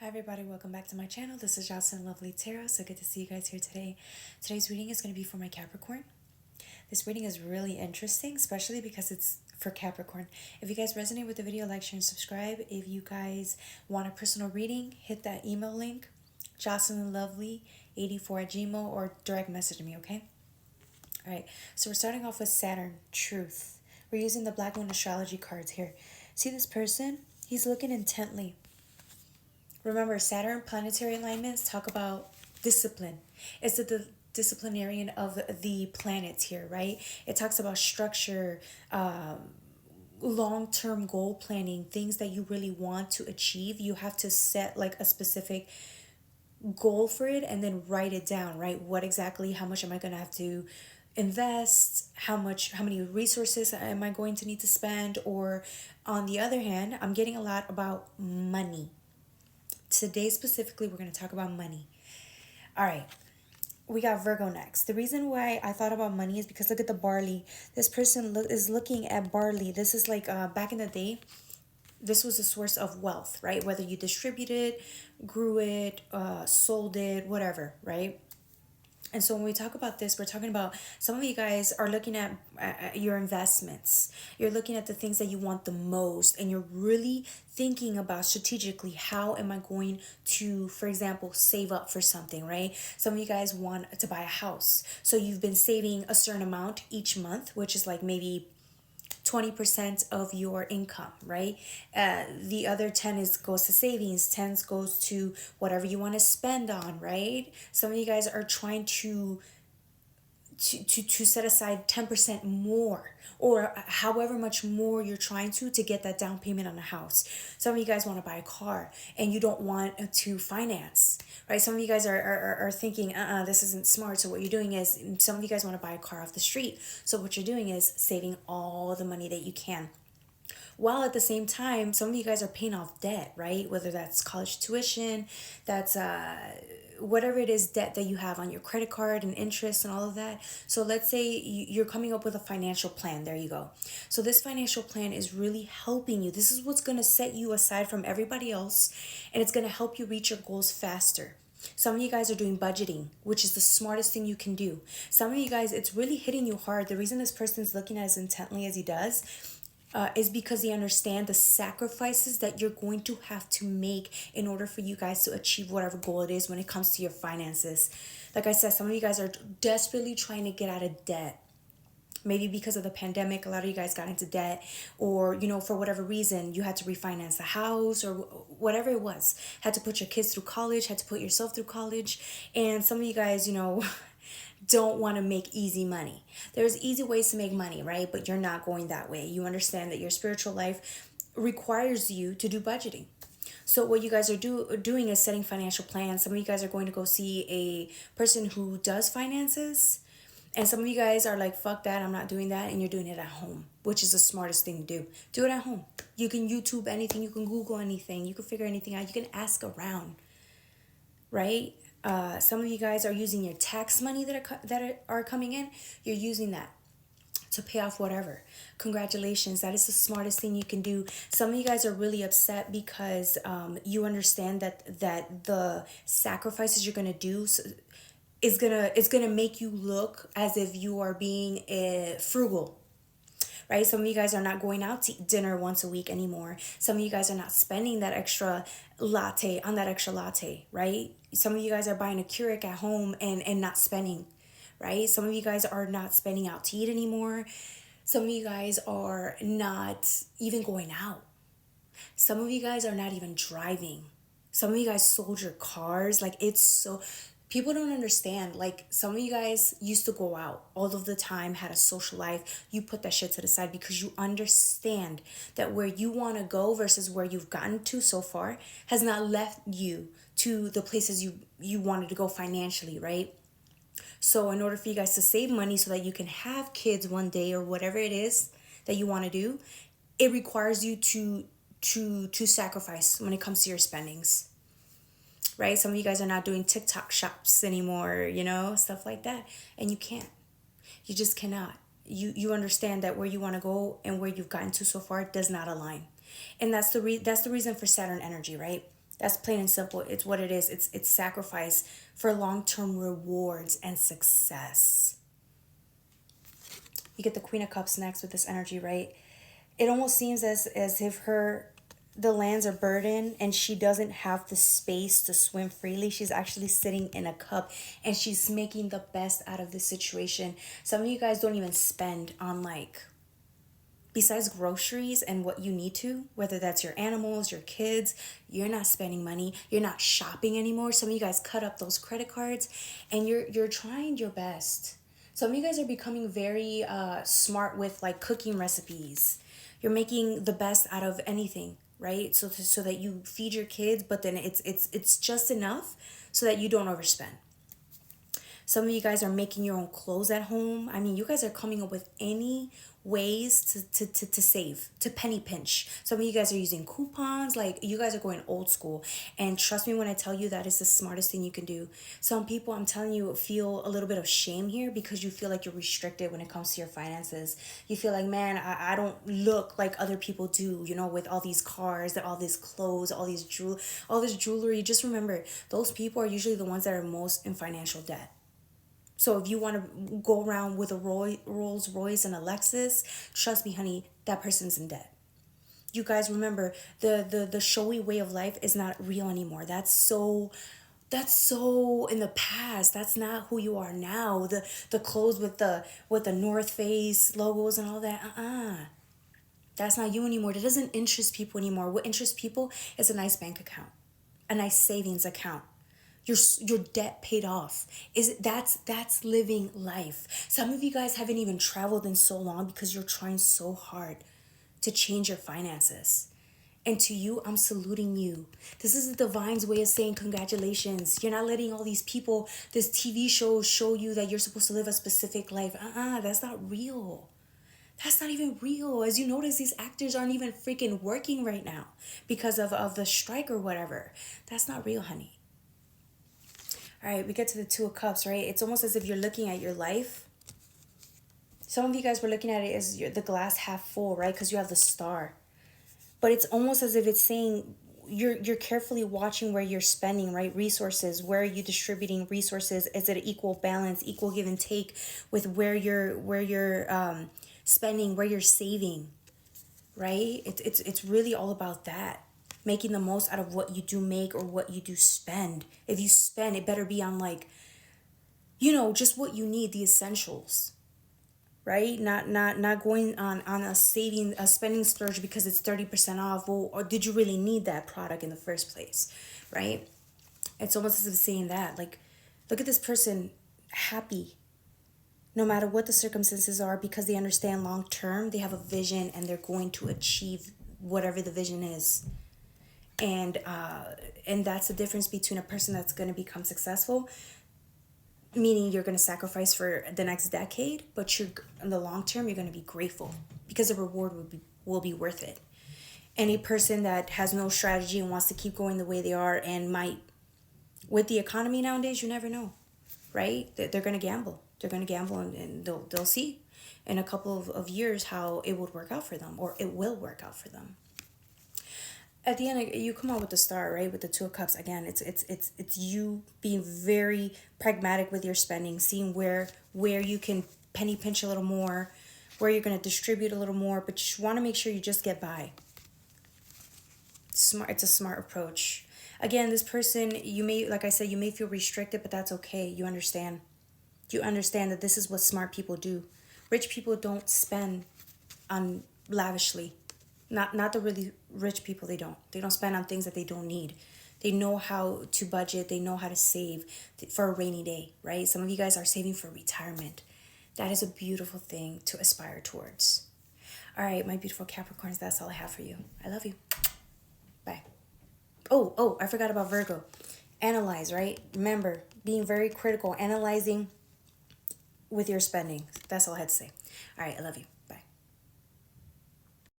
Hi everybody, welcome back to my channel. This is Jocelyn Lovely Tarot. So good to see you guys here today. Today's reading is going to be for my Capricorn. This reading is really interesting, especially because it's for Capricorn. If you guys resonate with the video, like, share, and subscribe. If you guys want a personal reading, hit that email link, jocelynlovely84@gmail, or direct message me, okay? Alright, so we're starting off with Saturn, Truth. We're using the Black Moon Astrology cards here. See this person? He's looking intently. Remember, Saturn planetary alignments talk about discipline. It's the disciplinarian of the planets here, right? It talks about structure, long-term goal planning, things that you really want to achieve. You have to set like a specific goal for it and then write it down, right? What exactly, how much am I going to have to invest, how many resources am I going to need to spend? Or on the other hand, I'm getting a lot about money. Today specifically, we're going to talk about money. All right, we got Virgo next. The reason why I thought about money is because look at the barley. This person is looking at barley. This is like back in the day, this was a source of wealth, right? Whether you distributed, grew it, sold it, whatever, right? And so when we talk about this, we're talking about some of you guys are looking at your investments. You're looking at the things that you want the most, and you're really thinking about strategically, how am I going to, for example, save up for something, right? Some of you guys want to buy a house. So you've been saving a certain amount each month, which is like maybe 20% of your income, right? The other 10 goes to savings, 10 goes to whatever you want to spend on, right? Some of you guys are trying to set aside 10% more, or however much more you're trying to get that down payment on a house. Some of you guys want to buy a car and you don't want to finance, right? Some of you guys are thinking, this isn't smart. So what you're doing is, some of you guys want to buy a car off the street. So what you're doing is saving all the money that you can, while at the same time, some of you guys are paying off debt, right? Whether that's college tuition, that's whatever it is, debt that you have on your credit card and interest and all of that. So let's say you're coming up with a financial plan. There you go. So this financial plan is really helping you. This is what's going to set you aside from everybody else, and it's going to help you reach your goals faster. Some of you guys are doing budgeting, which is the smartest thing you can do. Some of you guys, it's really hitting you hard. The reason this person's looking as intently as he does is because they understand the sacrifices that you're going to have to make in order for you guys to achieve whatever goal it is when it comes to your finances. Like I said, some of you guys are desperately trying to get out of debt. Maybe because of the pandemic, a lot of you guys got into debt, or, for whatever reason, you had to refinance the house or whatever it was. Had to put your kids through college, had to put yourself through college. And some of you guys, don't want to make easy money. There's easy ways to make money, right? But you're not going that way. You understand that your spiritual life requires you to do budgeting. So what you guys are doing is setting financial plans. Some of you guys are going to go see a person who does finances. And some of you guys are like, fuck that, I'm not doing that. And you're doing it at home, which is the smartest thing to do. Do it at home. You can YouTube anything. You can Google anything. You can figure anything out. You can ask around, right? Some of you guys are using your tax money that are coming in. You're using that to pay off whatever. Congratulations. That is the smartest thing you can do. Some of you guys are really upset because you understand that the sacrifices you're going to do is gonna make you look as if you are being frugal, right? Some of you guys are not going out to eat dinner once a week anymore. Some of you guys are not spending that extra latte on that extra latte, right? Some of you guys are buying a Keurig at home and not spending, right? Some of you guys are not spending out to eat anymore. Some of you guys are not even going out. Some of you guys are not even driving. Some of you guys sold your cars. Like, it's so... People don't understand. Like, some of you guys used to go out all of the time, had a social life. You put that shit to the side because you understand that where you want to go versus where you've gotten to so far has not left you to the places you wanted to go financially, right? So in order for you guys to save money so that you can have kids one day or whatever it is that you want to do, it requires you to sacrifice when it comes to your spendings. Right? Some of you guys are not doing TikTok shops anymore, stuff like that. And you can't. You just cannot. You understand that where you want to go and where you've gotten to so far does not align. And that's the reason for Saturn energy, right? That's plain and simple. It's what it is. It's sacrifice for long-term rewards and success. You get the Queen of Cups next with this energy, right? It almost seems as if the lands are burdened and she doesn't have the space to swim freely. She's actually sitting in a cup and she's making the best out of the situation. Some of you guys don't even spend on, like, besides groceries and what you need to, whether that's your animals, your kids, you're not spending money. You're not shopping anymore. Some of you guys cut up those credit cards and you're trying your best. Some of you guys are becoming very smart with, like, cooking recipes. You're making the best out of anything, right? So that you feed your kids, but then it's just enough so that you don't overspend. Some of you guys are making your own clothes at home. I mean, you guys are coming up with any ways to save, to penny pinch. Some of you guys are using coupons. Like, you guys are going old school. And trust me when I tell you that is the smartest thing you can do. Some people, I'm telling you, feel a little bit of shame here because you feel like you're restricted when it comes to your finances. You feel like, man, I don't look like other people do, you know, with all these cars, all these clothes, all this jewelry. Just remember, those people are usually the ones that are most in financial debt. So if you want to go around with a Rolls Royce and a Lexus, trust me, honey, that person's in debt. You guys remember, the showy way of life is not real anymore. That's so in the past. That's not who you are now. The clothes with the North Face logos and all that. That's not you anymore. That doesn't interest people anymore. What interests people is a nice bank account, a nice savings account. Your debt paid off. That's living life. Some of you guys haven't even traveled in so long because you're trying so hard to change your finances. And to you, I'm saluting you. This is the divine's way of saying congratulations. You're not letting all these people, this TV show, show you that you're supposed to live a specific life. That's not real. That's not even real. As you notice, these actors aren't even freaking working right now because of the strike or whatever. That's not real, honey. All right, we get to the Two of Cups, right? It's almost as if you're looking at your life. Some of you guys were looking at it as the glass half full, right? Because you have the star. But it's almost as if it's saying you're carefully watching where you're spending, right? Resources. Where are you distributing resources? Is it equal balance, equal give and take with where you're spending, where you're saving, right? It's really all about that. Making the most out of what you do make or what you do spend. If you spend, it better be on, like, you know, just what you need, the essentials, right? Not going on a spending splurge because it's 30% off. Well, or did you really need that product in the first place, right? It's almost as if saying that, like, look at this person happy no matter what the circumstances are because they understand long term, they have a vision and they're going to achieve whatever the vision is. And that's the difference between a person that's going to become successful, meaning you're going to sacrifice for the next decade, but you're in the long term, you're going to be grateful because the reward will be worth it. Any person that has no strategy and wants to keep going the way they are and might, with the economy nowadays, you never know, right? They're going to gamble. They're going to gamble and they'll see in a couple of years how it would work out for them, or it will work out for them. At the end, you come out with the star, right? With the Two of Cups. Again, it's you being very pragmatic with your spending, seeing where you can penny pinch a little more, where you're going to distribute a little more, but you want to make sure you just get by. Smart. It's a smart approach. Again, this person, you may, like I said, you may feel restricted, but that's okay. You understand. You understand that this is what smart people do. Rich people don't spend on lavishly. Not the really rich people, they don't spend on things that they don't need. They know how to budget, they know how to save for a rainy day, right? Some of you guys are saving for retirement. That is a beautiful thing to aspire towards. All right, my beautiful Capricorns, that's all I have for you. I love you. Bye. Oh, I forgot about Virgo. Analyze, right? Remember, being very critical, analyzing with your spending. That's all I had to say. All right, I love you.